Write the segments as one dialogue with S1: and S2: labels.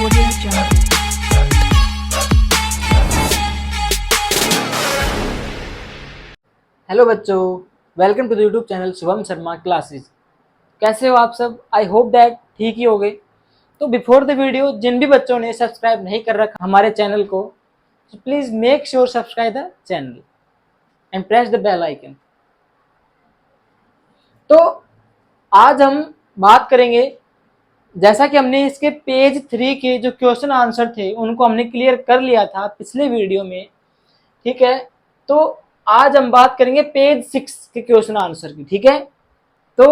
S1: Audio Jungle.
S2: Hello बच्चों, welcome to the YouTube channel Shubham Sharma classes. कैसे हो आप सब? आई होप दैट ठीक ही होगे। तो बिफोर द वीडियो जिन भी बच्चों ने सब्सक्राइब नहीं कर रखा हमारे चैनल को, तो please make sure subscribe the channel and press the bell icon. तो आज हम बात करेंगे, जैसा कि हमने इसके पेज 3 के जो क्वेश्चन आंसर थे उनको हमने क्लियर कर लिया था पिछले वीडियो में, ठीक है। तो आज हम बात करेंगे पेज 6 के क्वेश्चन आंसर की, ठीक है। तो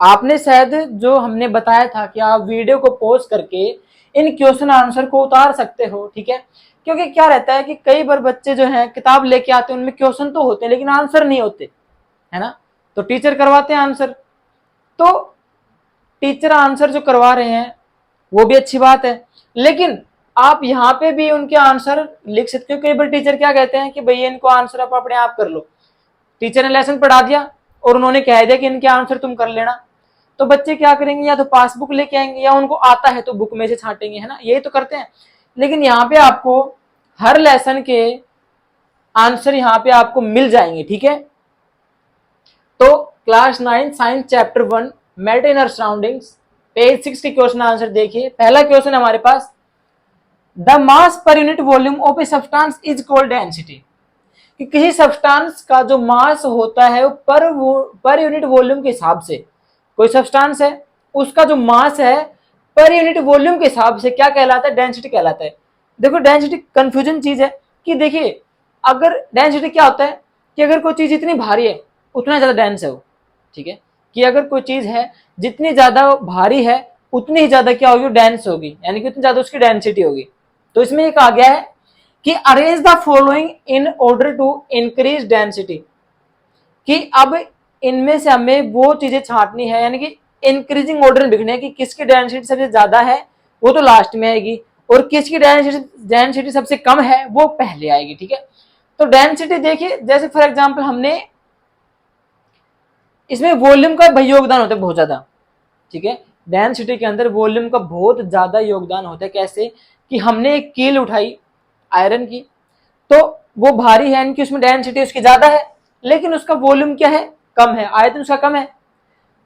S2: आपने शायद जो हमने बताया था कि आप वीडियो को पॉज करके इन क्वेश्चन आंसर को उतार सकते हो, ठीक है। क्योंकि क्या रहता है कि कई बार बच्चे जो हैं किताब लेके आते हैं, उनमें क्वेश्चन तो होते हैं लेकिन आंसर नहीं होते, है ना। तो टीचर करवाते हैं आंसर, तो टीचर आंसर जो करवा रहे हैं वो भी अच्छी बात है, लेकिन आप यहाँ पे भी उनके आंसर लिख सकते हो। कई बार टीचर क्या कहते हैं कि भैया इनको आंसर आप अपने आप कर लो। टीचर ने लेसन पढ़ा दिया और उन्होंने कह दिया कि इनके आंसर तुम कर लेना, तो बच्चे क्या करेंगे, या तो पासबुक लेके आएंगे या उनको आता है तो बुक में से छांटेंगे, है ना, यही तो करते हैं। लेकिन यहाँ पे आपको हर लेसन के आंसर यहाँ पे आपको मिल जाएंगे, ठीक है। तो class 9 science chapter 1 matter in our surroundings page 6 के क्वेश्चन आंसर देखिए। पहला क्वेश्चन हमारे पास, the mass per unit volume of a substance is called density. कि किसी सब्सटेंस का जो मास होता है वो पर यूनिट वॉल्यूम के हिसाब से, कोई सब्सटेंस है उसका जो मास है पर यूनिट वॉल्यूम के हिसाब से क्या कहलाता है? डेंसिटी कहलाता है। देखो डेंसिटी कंफ्यूजन चीज है कि देखिए, अगर डेंसिटी क्या होता है कि अगर कोई चीज इतनी भारी है उतना ज्यादा डेंस है वो, ठीक है। कि अगर कोई चीज है जितनी ज्यादा भारी है उतनी ही ज्यादा क्या होगी, डेंस होगी, यानी कि उतनी ज्यादा उसकी डेंसिटी होगी। तो इसमें एक आ गया है कि arrange the following in order to increase density. कि अब इनमें से हमें वो चीजें छांटनी है, यानी कि इंक्रीजिंग ऑर्डर में लिखने है कि किसकी डेंसिटी सबसे ज्यादा है वो तो लास्ट में आएगी, और किसकी डेंसिटी सबसे कम है वो पहले आएगी, ठीक है। तो डेंसिटी देखिए, जैसे फॉर एग्जाम्पल हमने इसमें वॉल्यूम का भाई योगदान होता है बहुत ज्यादा, ठीक है। डेंसिटी के अंदर वॉल्यूम का बहुत ज्यादा योगदान होता है। कैसे कि हमने एक कील उठाई आयरन की, तो वो भारी है, इनकी उसमें डेंसिटी उसकी ज्यादा है लेकिन उसका वॉल्यूम क्या है, कम है, आयतन उसका कम है।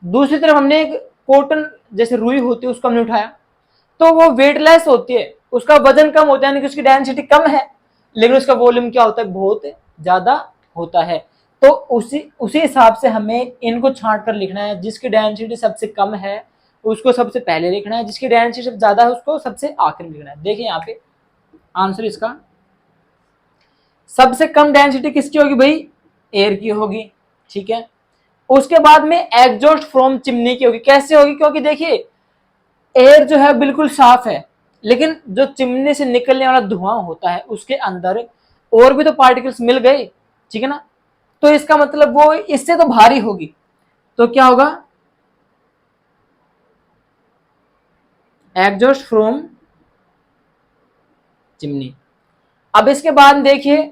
S2: दूसरी तरफ हमने एक कॉटन जैसे रुई होती है उसको हमने उठाया, तो वो वेटलेस होती है, उसका वजन कम होता है, यानी कि उसकी डेंसिटी कम है लेकिन उसका वॉल्यूम क्या होता है, बहुत ज्यादा होता है। तो उसी हिसाब से हमें इनको छांट कर लिखना है। जिसकी डेंसिटी सबसे कम है उसको सबसे पहले लिखना है, जिसकी डेंसिटी सबसे ज्यादा है उसको सबसे आखिर में लिखना है। देखिए यहाँ पे आंसर इसका, सबसे कम डेंसिटी किसकी होगी भाई, एयर की होगी, ठीक है। उसके बाद में एग्जॉस्ट फ्रॉम चिमनी की होगी। कैसे होगी? क्योंकि देखिए एयर जो है बिल्कुल साफ है, लेकिन जो चिमनी से निकलने वाला धुआं होता है उसके अंदर और भी तो पार्टिकल्स मिल गए, ठीक है ना। तो इसका मतलब वो इससे तो भारी होगी, तो क्या होगा, एग्जॉस्ट फ्रॉम चिमनी। अब इसके बाद देखिए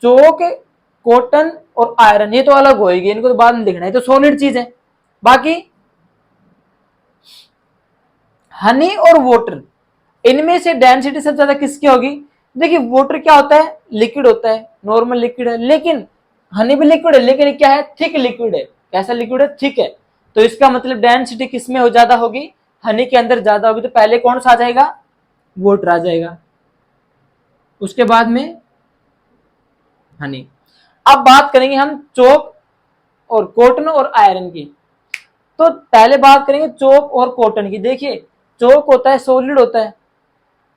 S2: चौक, कॉटन और आयरन ये तो अलग होएगी, इनको तो बाद में लिखना है, तो सॉलिड चीज है। बाकी हनी और वाटर, इनमें से डेंसिटी सबसे ज्यादा किसकी होगी? देखिए वाटर क्या होता है, लिक्विड होता है, नॉर्मल लिक्विड है, लेकिन हनी भी लिक्विड है लेकिन क्या है, थिक लिक्विड है। कैसा लिक्विड है? थिक है। तो इसका मतलब डेंसिटी किसमें हो ज्यादा होगी, हनी के अंदर ज्यादा होगी। तो पहले कौन सा आ जाएगा, वाटर आ जाएगा, उसके बाद में हनी। अब बात करेंगे हम चौक और कॉटन और आयरन की। तो पहले बात करेंगे चौक और कॉटन की। देखिए चौक होता है, सॉलिड होता है,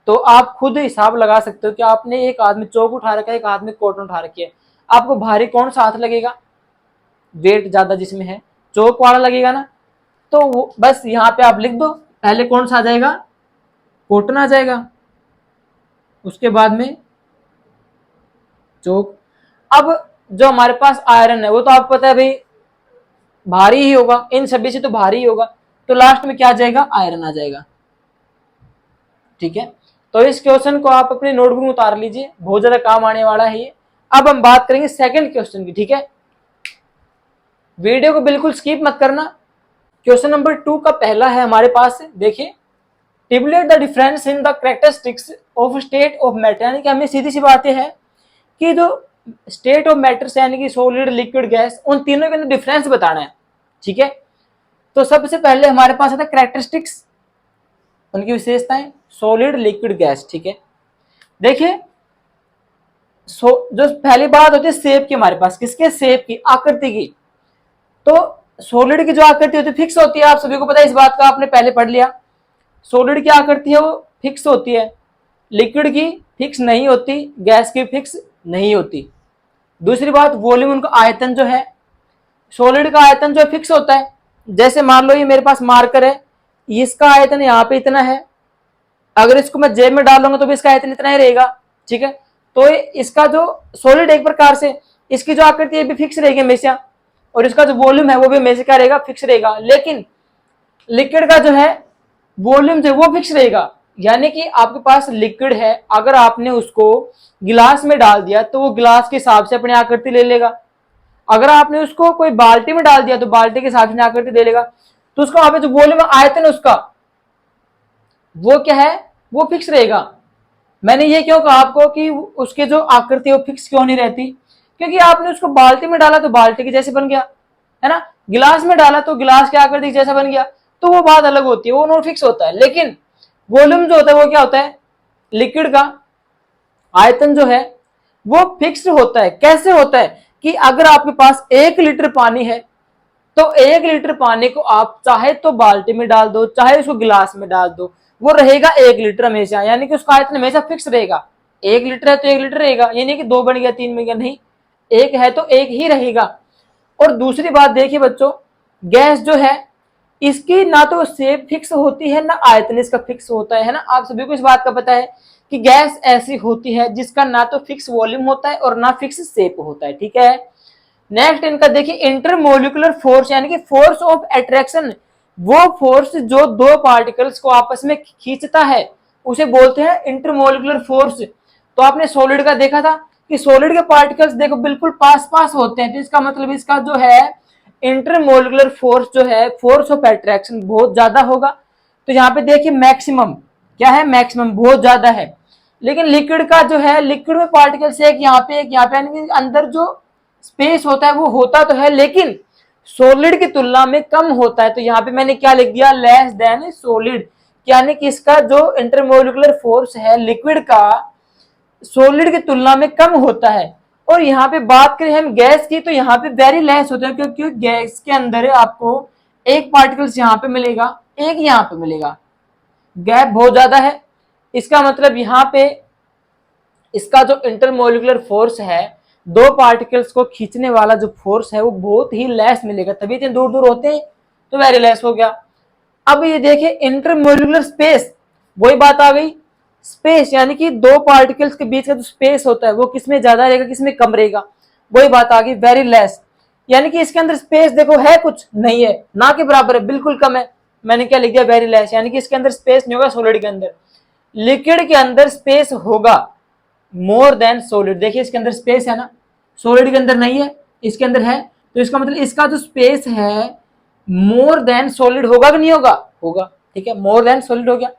S2: तो आप खुद हिसाब लगा सकते हो कि आपने एक हाथ में चौक उठा रखा है, एक हाथ में कॉटन उठा रखी है, आपको भारी कौन सा हाथ लगेगा, वेट ज्यादा जिसमें है चौक वाला लगेगा ना। तो बस यहाँ पे आप लिख दो, पहले कौन सा आ जाएगा, कॉटन आ जाएगा, उसके बाद में चौक। अब जो हमारे पास आयरन है वो तो आपको पता है भाई भारी ही होगा, इन सभी से तो भारी ही होगा, तो लास्ट में क्या आ जाएगा, आयरन आ जाएगा, ठीक है। तो इस क्वेश्चन को आप अपनी नोटबुक में उतार लीजिए, बहुत ज्यादा काम आने वाला है ये। अब हम बात करेंगे सेकंड क्वेश्चन की, ठीक है। वीडियो को बिल्कुल स्किप मत करना, क्वेश्चन नंबर 2 का पहला है हमारे पास, देखिए tablet the difference in the characteristics of state of matter, यानी कि हमें सीधी सी बात है कि जो स्टेट ऑफ मैटर्स यानी कि सॉलिड लिक्विड गैस, उन तीनों के अंदर डिफरेंस बताना है। ठीक है, तो सबसे पहले हमारे पास आता है कैरेक्टरिस्टिक्स, उनकी विशेषताएं, सॉलिड लिक्विड गैस। ठीक है, देखिए जो पहली बात होती है शेप की, हमारे पास किसके, शेप की, आकृति की। तो सॉलिड की जो आकृति होती है फिक्स होती है, आप सभी को पता है इस बात का, आपने पहले पढ़ लिया। सॉलिड की आकृति है वो फिक्स होती है, लिक्विड की फिक्स नहीं होती, गैस की फिक्स नहीं होती। दूसरी बात, वॉल्यूम, उनका आयतन जो है, सॉलिड का आयतन जो है फिक्स होता है। जैसे मान लो ये मेरे पास मार्कर है, इसका आयतन यहाँ पे इतना है, अगर इसको मैं जेब में डालूंगा तो भी इसका आयतन इतना ही रहेगा। ठीक है, तो इसका जो सॉलिड एक प्रकार से इसकी जो आकृति है भी फिक्स रहेगी हमेशा, और इसका जो वॉल्यूम है वो भी हमेशा क्या रहेगा, फिक्स रहेगा। लेकिन लिक्विड का जो है वॉल्यूम जो वो फिक्स रहेगा, यानी कि आपके पास लिक्विड है, अगर आपने उसको गिलास में डाल दिया तो वो गिलास के हिसाब से अपनी आकृति ले लेगा। अगर आपने उसको कोई बाल्टी में डाल दिया तो बाल्टी के हिसाब से आकृति ले लेगा। तो उसका वहां पे जो वॉल्यूम आयतन उसका वो क्या है, वो फिक्स रहेगा। मैंने ये क्यों कहा आपको कि उसके जो आकृति है वो फिक्स क्यों नहीं रहती, क्योंकि आपने उसको बाल्टी में डाला तो बाल्टी के जैसे बन गया, है ना, गिलास में डाला तो गिलास की आकृति जैसा बन गया, तो वो बात अलग होती है, वो नॉट फिक्स होता है। लेकिन वॉल्यूम जो होता है वो क्या होता है, लिक्विड का आयतन जो है वो फिक्स्ड होता है। कैसे होता है कि अगर आपके पास 1 लीटर पानी है तो 1 लीटर पानी को आप चाहे तो बाल्टी में डाल दो, चाहे उसको गिलास में डाल दो, वो रहेगा 1 लीटर हमेशा, यानी कि उसका आयतन हमेशा फिक्स रहेगा। 1 लीटर है तो 1 लीटर रहेगा, ये नहीं कि 2 बन गया 3 बन गया, नहीं, 1 है तो 1 ही रहेगा। और दूसरी बात देखिए बच्चों, गैस जो है इसकी ना तो शेप फिक्स होती है ना आयतन इसका फिक्स होता है ना। आप सभी को इस बात का पता है कि गैस ऐसी होती है जिसका ना तो फिक्स वॉल्यूम होता है और ना फिक्स शेप होता है। ठीक है, नेक्स्ट इनका देखिए इंटरमोलिकुलर फोर्स, यानी कि फोर्स ऑफ अट्रैक्शन, वो फोर्स जो दो पार्टिकल्स को आपस में खींचता है उसे बोलते हैं इंटरमोलिकुलर फोर्स। तो आपने सॉलिड का देखा था कि सॉलिड के पार्टिकल्स देखो बिल्कुल पास पास होते हैं, तो इसका मतलब इसका जो है इंटरमोलिकुलर फोर्स जो है, फोर्स ऑफ अट्रैक्शन बहुत ज्यादा होगा। तो यहाँ पे देखिए मैक्सिमम क्या है, मैक्सिमम बहुत ज्यादा है। लेकिन लिक्विड का जो है, लिक्विड में पार्टिकल्स एक यहाँ पे एक यहाँ पे, यानी अंदर जो स्पेस होता है वो होता तो है लेकिन सॉलिड की तुलना में कम होता है। तो यहाँ पे मैंने क्या लिख दिया, लेस देन सॉलिड, यानी कि इसका जो इंटरमोलिकुलर फोर्स है लिक्विड का सॉलिड की तुलना में कम होता है। और यहाँ पे बात करें हम गैस की तो यहाँ पे वेरी लेस होता है, क्योंकि गैस के अंदर आपको एक पार्टिकल्स यहाँ पे मिलेगा, एक यहाँ पे मिलेगा, गैप बहुत ज्यादा है। इसका मतलब यहाँ पे इसका जो इंटरमोलिकुलर फोर्स है, दो पार्टिकल्स को खींचने वाला जो फोर्स है वो बहुत ही लेस मिलेगा, तभी इतने दूर दूर होते हैं तो वेरी लेस हो गया। अब ये देखिए इंटरमोलिकुलर स्पेस, वही बात आ गई, स्पेस यानी कि दो पार्टिकल्स के बीच का जो स्पेस होता है वो किसमें ज्यादा रहेगा किसमें कम रहेगा, वही बात आ गई, वेरी लेस। यानी कि इसके अंदर स्पेस देखो है कुछ नहीं है, ना के बराबर है, बिल्कुल कम है। मैंने क्या लिख दिया, वेरी लेस, यानी कि इसके अंदर स्पेस नहीं होगा सॉलिड के अंदर। लिक्विड के अंदर स्पेस होगा मोर देन सॉलिड, देखिए इसके अंदर स्पेस है ना, सॉलिड के अंदर नहीं है, इसके अंदर है, तो इसका मतलब इसका जो स्पेस है मोर देन सॉलिड होगा कि नहीं होगा, होगा। ठीक है, मोर देन सॉलिड हो गया।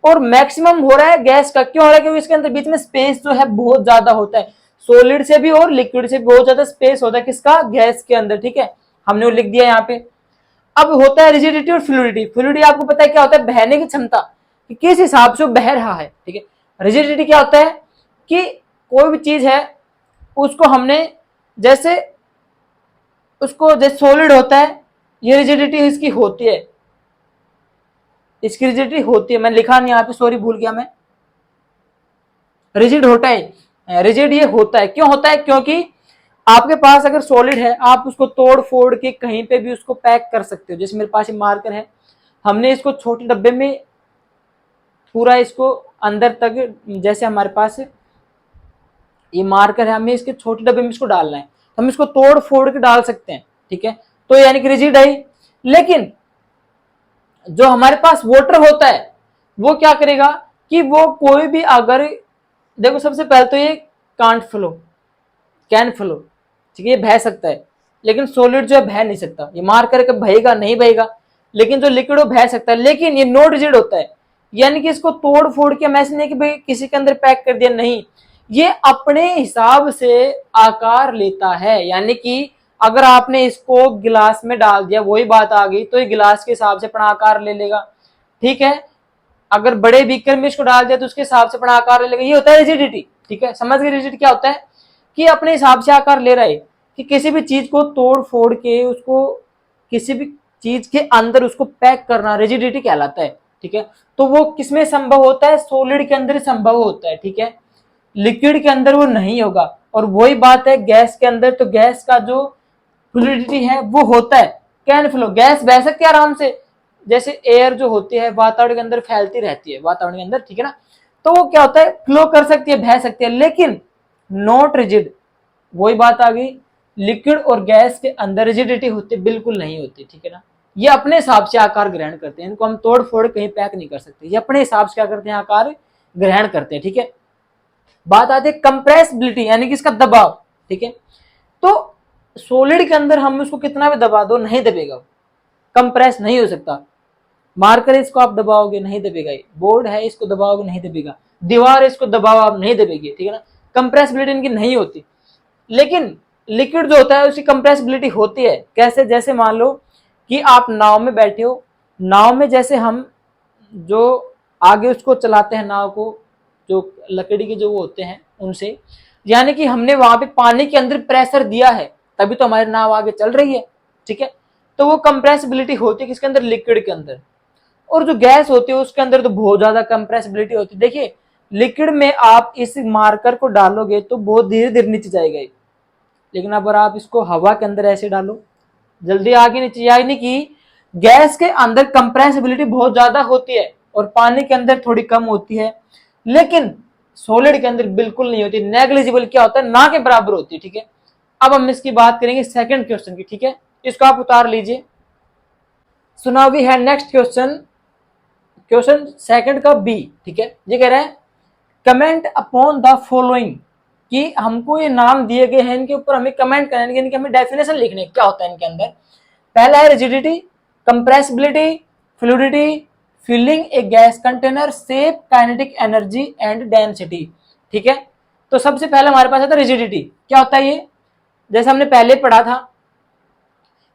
S2: और मैक्सिमम हो रहा है गैस का, क्यों हो रहा है, क्योंकि इसके अंदर बीच में स्पेस जो है बहुत ज्यादा होता है, सॉलिड से भी और लिक्विड से भी बहुत ज्यादा स्पेस होता है, किसका, गैस के अंदर। ठीक है, हमने वो लिख दिया यहाँ पे। अब होता है रिजिडिटी और फ्लूइडिटी। फ्लूइडिटी आपको पता है क्या होता है, बहने की क्षमता, कि किस हिसाब से वो बह रहा है। ठीक है, रिजिडिटी क्या होता है कि कोई भी चीज है उसको हमने जैसे उसको जैसे सॉलिड होता है, ये रिजिडिटी इसकी होती है, इसकी रिजिडिटी होती है, मैंने लिखा नहीं यहाँ पे, सॉरी भूल गया मैं, रिजिड होता है, रिजिड ये होता है, क्यों होता है, क्योंकि आपके पास अगर सॉलिड है आप उसको तोड़ फोड़ के कहीं पे भी उसको पैक कर सकते हो। जैसे मेरे पास ये मार्कर है, हमने इसको छोटे डब्बे में पूरा इसको अंदर तक, जैसे हमारे पास ये मार्कर है, हमें इसके छोटे डब्बे में इसको डालना है, हम इसको तोड़ फोड़ के डाल सकते हैं। ठीक है, तो यानी कि रिजिड है। लेकिन जो हमारे पास वाटर होता है वो क्या करेगा कि वो कोई भी अगर, देखो सबसे पहले तो ये कांट फ्लो, कैन फ्लो, ठीक है, ये बह सकता है, लेकिन सॉलिड जो है बह नहीं सकता। ये मार करके बहेगा नहीं बहेगा, लेकिन जो लिक्विड वो बह सकता है, लेकिन ये नॉट रिजिड होता है, यानी कि इसको तोड़ फोड़ के, मैं नहीं कि भाई किसी के अंदर पैक कर दिया, नहीं, ये अपने हिसाब से आकार लेता है। यानी कि अगर आपने इसको गिलास में डाल दिया, वही बात आ गई, तो ये गिलास के हिसाब से अपना आकार ले लेगा, ठीक है। अगर बड़े बीकर में इसको डाल दिया तो उसके हिसाब से अपना आकार ले लेगा, ये होता है रिजिडिटी, ठीक है। समझ गए रिजिड क्या होता है, कि अपने हिसाब से आकार ले रहा है, कि किसी भी चीज को तोड़ फोड़ के उसको किसी भी चीज के अंदर उसको पैक करना रिजिडिटी कहलाता है, ठीक है। तो वो किसमें संभव होता है, सॉलिड के अंदर संभव होता है, ठीक है। लिक्विड के अंदर वो नहीं होगा। और वही बात है गैस के अंदर, तो गैस का जो फ्लूइडिटी है वो होता है कैन फ्लो, गैस बह सकती है आराम से, जैसे एयर जो होती है वातावरण के अंदर फैलती रहती है वातावरण के अंदर, ठीक है ना, तो वो क्या होता है, फ्लो कर सकती है, बह सकती है, लेकिन नॉट रिजिड। वही बात आ गई, लिक्विड और गैस के अंदर रिजिडिटी होती बिल्कुल नहीं होती, ठीक है ना। ये अपने हिसाब से आकार ग्रहण करते हैं, इनको हम तोड़ फोड़ कहीं पैक नहीं कर सकते, ये अपने हिसाब से क्या करते हैं, आकार ग्रहण करते हैं, ठीक है। बात आती है कंप्रेसिबिलिटी, यानी कि इसका दबाव, ठीक है। तो सॉलिड के अंदर हम उसको कितना भी दबा दो नहीं दबेगा, कंप्रेस नहीं हो सकता। मार्कर इसको आप दबाओगे नहीं दबेगा, बोर्ड है इसको दबाओगे नहीं दबेगा, दीवार इसको दबाओ आप नहीं दबेगी, ठीक है ना। कंप्रेसिबिलिटी इनकी नहीं होती। लेकिन लिक्विड जो होता है उसकी कंप्रेसिबिलिटी होती है। कैसे, जैसे मान लो कि आप नाव में बैठे हो, नाव में जैसे हम जो आगे उसको चलाते हैं नाव को, जो लकड़ी के जो वो होते हैं उनसे, यानी कि हमने वहां पे पानी के अंदर प्रेशर दिया है तभी तो हमारी नाव आगे चल रही है, ठीक है। तो वो कंप्रेसिबिलिटी होती है किसके अंदर, लिक्विड के अंदर। और जो गैस होती है उसके अंदर तो बहुत ज्यादा कंप्रेसिबिलिटी होती है। देखिए लिक्विड में आप इस मार्कर को डालोगे तो बहुत धीरे धीरे नीचे जाएगा, लेकिन अगर आप इसको हवा के अंदर ऐसे डालो जल्दी आगे नीचे, यानी कि गैस के अंदर कंप्रेसिबिलिटी बहुत ज्यादा होती है और पानी के अंदर थोड़ी कम होती है, लेकिन सॉलिड के अंदर बिल्कुल नहीं होती, नेग्लिजिबल क्या होता है, ना के बराबर होती है, ठीक है। अब हम इसकी बात करेंगे सेकंड क्वेश्चन की, ठीक है, इसको आप उतार लीजिए। So now we have next question, question second का बी, ठीक है। ये कह रहा है कमेंट अपॉन द फॉलोइंग, कि हमको ये नाम दिए गए हैं, इनके ऊपर हमें कमेंट करना है, इनकी हमें डेफिनेशन लिखने क्या होता है इनके अंदर। पहला है rigidity, compressibility, fluidity, filling a gas container, shape, kinetic energy and density, ठीक है। तो सबसे पहले हमारे पास आता है रिजिडिटी। क्या होता है ये, जैसे हमने पहले पढ़ा था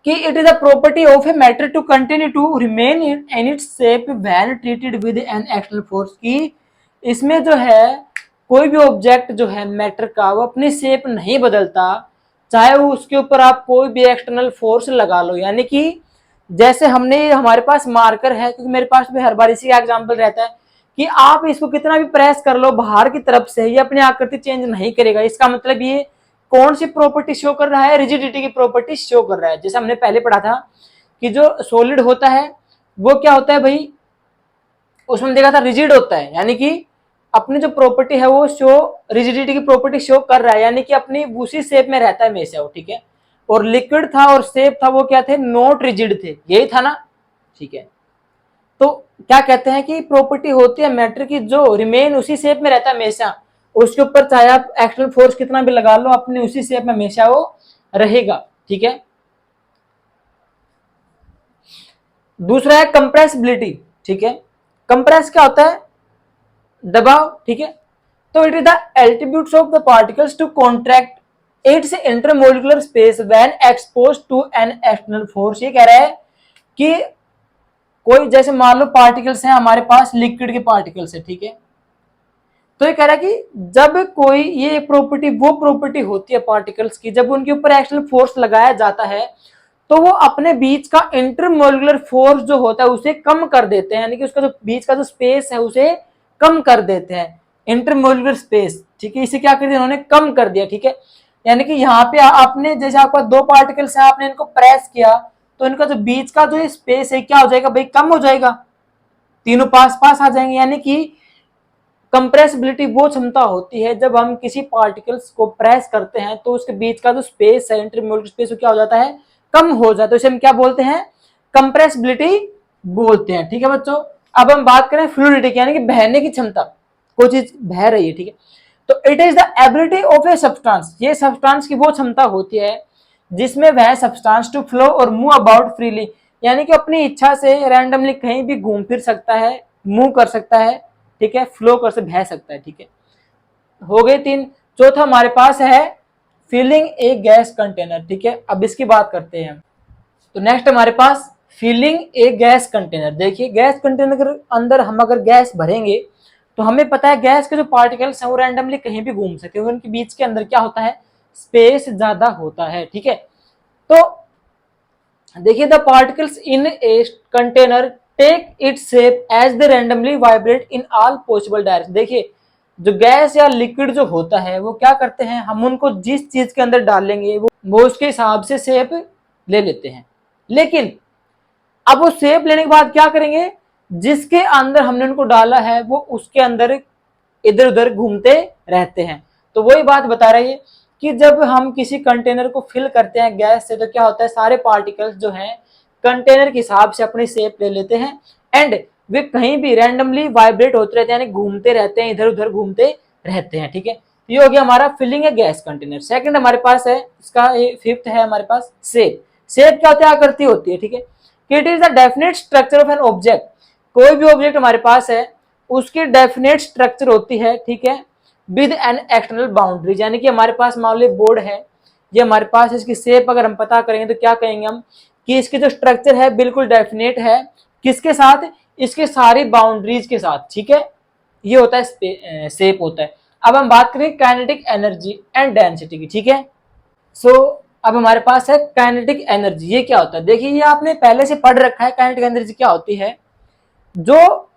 S2: कि it is a property of a matter to continue to remain in its shape when treated with an external force, की इसमें जो है कोई भी ऑब्जेक्ट जो है मैटर का वो अपनी शेप नहीं बदलता, चाहे वो उसके ऊपर आप कोई भी एक्सटर्नल फोर्स लगा लो। यानी कि जैसे हमने हमारे पास मार्कर है, क्योंकि मेरे पास भी हर बार इसी का एग्जाम्पल रहता है कि आप इसको कितना भी प्रेस कर लो बाहर की तरफ से, ये अपनी आकृति चेंज नहीं करेगा। इसका मतलब ये कौन सी प्रॉपर्टी शो कर रहा है, रिजिडिटी की प्रॉपर्टी शो कर रहा है। जैसे हमने पहले पढ़ा था कि जो सॉलिड होता है वो क्या होता है भाई, उसमें देखा था रिजिड होता है, यानी कि अपनी जो प्रॉपर्टी है वो शो, रिजिडिटी की प्रॉपर्टी शो कर रहा है, यानी कि अपनी उसी शेप में रहता है हमेशा वो, ठीक है। और लिक्विड था और शेप था वो क्या थे, नॉट रिजिड थे, यही था ना, ठीक है। तो क्या कहते हैं कि प्रॉपर्टी होती है मैटर की जो रिमेन उसी शेप में रहता है हमेशा, उसके ऊपर चाहे आप एक्सटर्नल फोर्स कितना भी लगा लो अपने उसी शेप में हमेशा वो रहेगा, ठीक है। दूसरा है कंप्रेसिबिलिटी, ठीक है। कंप्रेस क्या होता है, दबाव, ठीक है। तो it is the altitudes of the particles to contract its intermolecular space when exposed to an external force. ये कह रहा है कि कोई जैसे मान लो पार्टिकल्स हैं हमारे पास, लिक्विड के पार्टिकल्स है, ठीक है। तो ये कह रहा है कि जब कोई ये प्रॉपर्टी वो प्रॉपर्टी होती है पार्टिकल्स की, जब उनके ऊपर एक्सटर्नल फोर्स लगाया जाता है तो वो अपने बीच का इंटरमोलिकुलर फोर्स जो होता है उसे कम कर देते हैं, यानी कि उसका जो बीच का जो स्पेस है उसे कम कर देते हैं, इंटरमोलिकुलर स्पेस, ठीक है। इसे क्या कर दिया उन्होंने, कम कर दिया, ठीक है। यानी कि यहाँ पे आपने जैसे आपका दो पार्टिकल्स है, आपने इनको प्रेस किया तो इनका जो बीच का जो स्पेस है क्या हो जाएगा भाई, कम हो जाएगा, तीनों पास पास आ जाएंगे। यानी कि कंप्रेसिबिलिटी वो क्षमता होती है जब हम किसी पार्टिकल्स को प्रेस करते हैं तो उसके बीच का जो स्पेस है, इंटरमोलिकुलर स्पेस, वो क्या हो जाता है, कम हो जाता है। इसे हम क्या बोलते हैं, कंप्रेसिबिलिटी बोलते हैं, ठीक है बच्चों। अब हम बात करें फ्लूइडिटी, यानी कि बहने की क्षमता, कोई चीज बह रही है, ठीक है। तो it is the ability of a substance, ये सब्सटेंस की वो क्षमता होती है जिसमें वह सब्सटेंस टू फ्लो और मूव अबाउट फ्रीली, यानी कि अपनी इच्छा से रैंडमली कहीं भी घूम फिर सकता है, मूव कर सकता है, ठीक है, फ्लो कर से बह सकता है, ठीक है। हो गए 3। चौथा हमारे पास है फिलिंग ए गैस कंटेनर, ठीक है। अब इसकी बात करते हैं। तो नेक्स्ट हमारे पास फिलिंग ए गैस कंटेनर। देखिए गैस कंटेनर के अंदर हम अगर गैस भरेंगे तो हमें पता है गैस के जो पार्टिकल्स हैं वो रैंडमली कहीं भी घूम सकते हैं, उनके बीच के अंदर क्या होता है, स्पेस ज्यादा होता है, ठीक है। तो देखिए the particles in a container take it shape as they randomly vibrate in all possible direction. देखिए जो गैस या लिक्विड जो होता है वो क्या करते हैं, हम उनको जिस चीज के अंदर डालेंगे वो उसके हिसाब से शेप ले लेते हैं। लेकिन अब वो शेप लेने के बाद क्या करेंगे, जिसके अंदर हमने उनको डाला है वो उसके अंदर इधर उधर घूमते रहते हैं। तो वही बात बता रही है कि जब हम किसी कंटेनर को फिल करते हैं गैस से तो क्या होता है, सारे पार्टिकल्स जो हैं कंटेनर के हिसाब से अपनी शेप ले लेते हैं एंड वे कहीं भी रैंडमली वाइब्रेट होते रहते हैं, यानी घूमते रहते हैं, इधर उधर घूमते रहते हैं, ठीक है। ये हो गया हमारा फिलिंग है गैस कंटेनर। सेकंड हमारे पास है इसका, फिफ्थ है हमारे पास शेप। शेप क्या होता है, आकृति होती है, ठीक है। It is the definite structure of an object. कोई भी ऑब्जेक्ट हमारे पास है उसकी डेफिनेट स्ट्रक्चर होती है, ठीक है, विद एन एक्सटर्नल बाउंड्रीज। यानी कि हमारे पास मान लो बोर्ड है, ये हमारे पास इसकी शेप अगर हम पता करेंगे तो क्या कहेंगे हम कि इसकी जो स्ट्रक्चर है बिल्कुल डेफिनेट है, किसके साथ, इसके सारी बाउंड्रीज के साथ, ठीक है। ये होता है शेप होता है। अब हम बात करें काइनेटिक एनर्जी एंड डेंसिटी की, ठीक है। सो अब हमारे पास है काइनेटिक एनर्जी। ये क्या होता है, देखिए ये आपने पहले से पढ़ रखा है। काइनेटिक एनर्जी क्या होती है, जो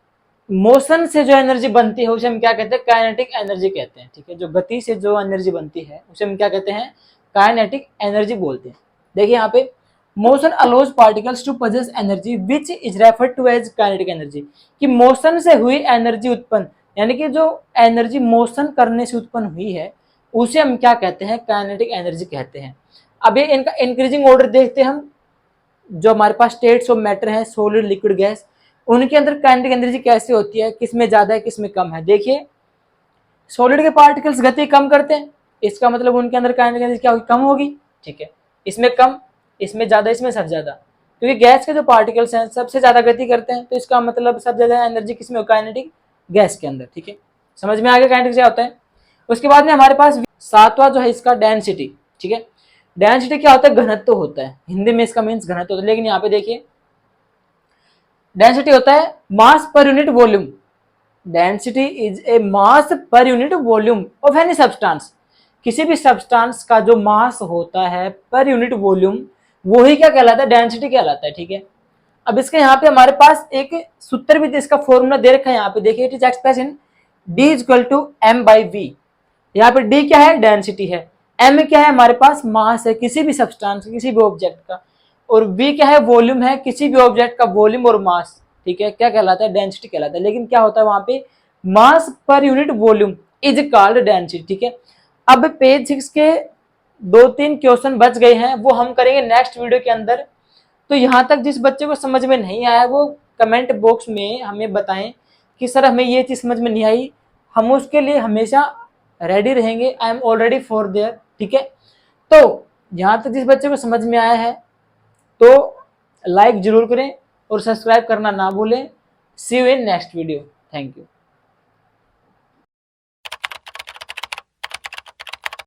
S2: मोशन से जो एनर्जी बनती है उसे हम क्या कहते हैं, काइनेटिक एनर्जी कहते हैं, ठीक है। जो गति से जो एनर्जी बनती है उसे हम क्या कहते हैं, काइनेटिक एनर्जी बोलते हैं। देखिए यहाँ पे motion allows particles to possess energy which is referred to as kinetic energy, कि मोशन से हुई एनर्जी उत्पन्न, यानी कि जो एनर्जी मोशन करने से उत्पन्न हुई है उसे हम क्या कहते हैं, काइनेटिक एनर्जी कहते हैं। अब ये इनका इंक्रीजिंग ऑर्डर देखते हैं हम। जो हमारे पास स्टेट्स ऑफ मैटर है, सॉलिड, लिक्विड, गैस, उनके अंदर काइनेटिक एनर्जी कैसे होती है, किसमें ज्यादा है किसमें कम है। देखिए सॉलिड के पार्टिकल्स गति कम करते हैं, इसका मतलब उनके अंदर काइनेटिक एनर्जी क्या होगी, कम होगी, ठीक है। इसमें कम, इसमें ज्यादा, इसमें सबसे ज्यादा। क्योंकि गैस के जो पार्टिकल्स हैं सबसे ज्यादा गति करते हैं, तो इसका मतलब सबसे ज्यादा एनर्जी किसमें, काइनेटिक गैस के अंदर, ठीक है। समझ में आ गया काइनेटिक क्या होता है। उसके बाद में हमारे पास सातवां जो है इसका डेंसिटी, ठीक है। डेंसिटी क्या होता है, घनत्व होता है, हिंदी में इसका मीन्स घनत्व होता है। लेकिन यहाँ पे देखिए डेंसिटी होता है mass per unit volume. Density is a mass per unit volume of any substance. किसी भी सब्सटेंस का जो मास होता है पर यूनिट वॉल्यूम, वो ही क्या कहलाता है, डेंसिटी कहलाता है, ठीक है। अब इसके यहाँ पे हमारे पास एक सूत्र भी इसका फॉर्मूला दे रखा है, यहाँ पे देखिए it is express in D equal to M by V. यहाँ पे D क्या है, डेंसिटी है, M क्या है, हमारे पास मास है किसी भी सब्सटेंस, किसी भी ऑब्जेक्ट का, और V क्या है, वॉल्यूम है किसी भी ऑब्जेक्ट का वॉल्यूम और मास, ठीक है, क्या कहलाता है, डेंसिटी कहलाता है। लेकिन क्या होता है वहां पे, mass per unit volume is called density, ठीक है। अब पेज 6 के 2-3 क्वेश्चन बच गए हैं, वो हम करेंगे नेक्स्ट वीडियो के अंदर। तो यहाँ तक जिस बच्चे को समझ में नहीं आया वो कमेंट बॉक्स में हमें बताएं कि सर हमें ये चीज समझ में नहीं आई, हम उसके लिए हमेशा रेडी रहेंगे। I am already for their, ठीक है। तो यहाँ तक जिस बच्चे को समझ में आया है तो लाइक जरूर करें और सब्सक्राइब करना ना भूलें। See you in next video. Thank you.